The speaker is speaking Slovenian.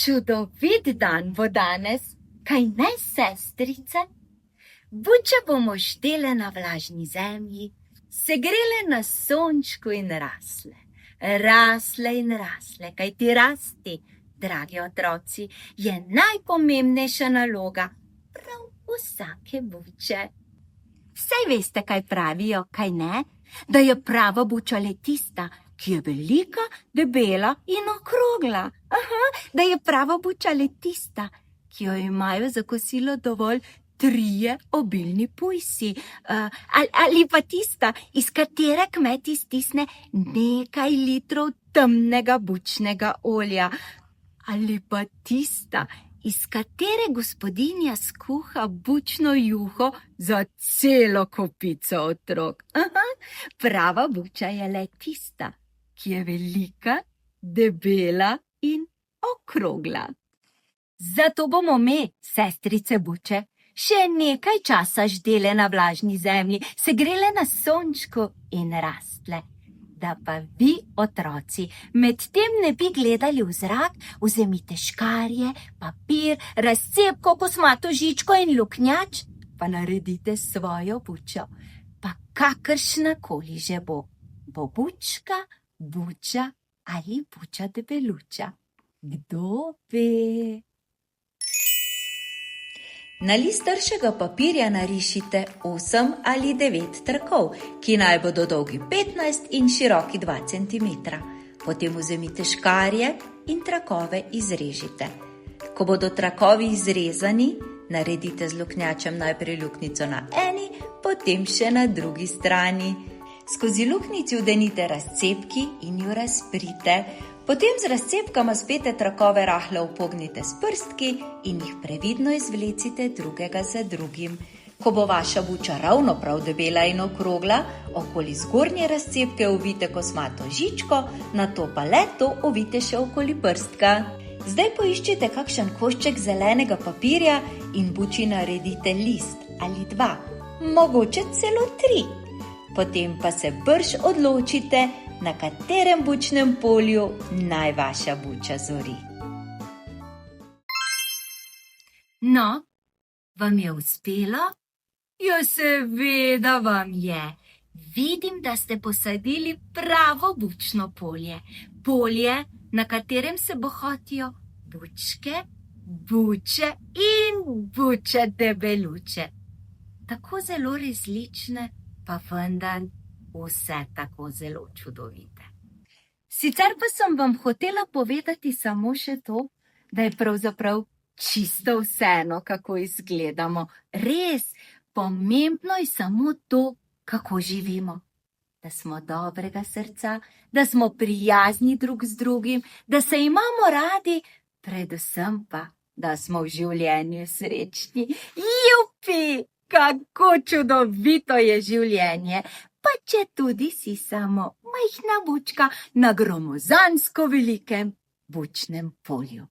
Čudovit dan bo danes, kaj ne, sestrice? Buče bomo štele na vlažni zemlji, segrele na sončku in rasle. Rasle in rasle, kajti rasti, dragi otroci, je najpomembnejša naloga prav vsake buče. Saj veste, kaj pravijo, kaj ne? Da je prava buča le tista, ki je velika, debela in okrogla. Da je prava buča le tista, ki jo imajo za kosilo dovolj 3 obilni pujsi. Ali pa tista, iz katere kmet iztisne nekaj litrov temnega bučnega olja. Ali pa tista, iz katere gospodinja skuha bučno juho za celo kopico otrok. Prava buča je le tista, ki je velika, debela in okrogla. Zato bomo me, sestrice buče, še nekaj časa ždele na vlažni zemlji, segrele na sončku in rastle. Da pa vi, otroci, medtem ne bi gledali v zrak, vzemite škarje, papir, razcepko, kosmato žičko in luknjač, pa naredite svojo bučo, pa kakršnakoli že bo. Bo bučka, buča ali buča debeluča. Kdo ve? Na list tršega papirja narišite 8 ali 9 trakov, ki naj bodo dolgi 15 in široki 2 cm. Potem vzemite škarje in trakove izrežite. Ko bodo trakovi izrezani, naredite z luknjačem najprej luknjico na eni, potem še na drugi strani. Skozi luknjici vdenite razcepki in jo razprite. Potem z razcepkama spete trakove rahlo upognite s prstki in jih previdno izvlecite drugega za drugim. Ko bo vaša buča ravno prav debela in okrogla, okoli zgornje razcepke ovijte kosmato žičko, nato pa le to ovijte še okoli prstka. Zdaj poiščite kakšen košček zelenega papirja in buči naredite list ali 2, mogoče celo 3. Potem pa se brž odločite, na katerem bučnem polju naj vaša buča zori. No, vam je uspelo? Ja, seveda vam je. Vidim, da ste posadili pravo bučno polje. Polje, na katerem se bohotijo bučke, buče in buče debeluče. Tako zelo različne, pa vendar vse tako zelo čudovite. Sicer pa sem vam hotela povedati samo še to, da je pravzaprav čisto vseeno, kako izgledamo. Res, pomembno je samo to, kako živimo. Da smo dobrega srca, da smo prijazni drug z drugim, da se imamo radi, predvsem pa, da smo v življenju srečni. Jupi, kako čudovito je življenje! Pa če tudi si samo majhna bučka na gromozansko velikem bučnem polju.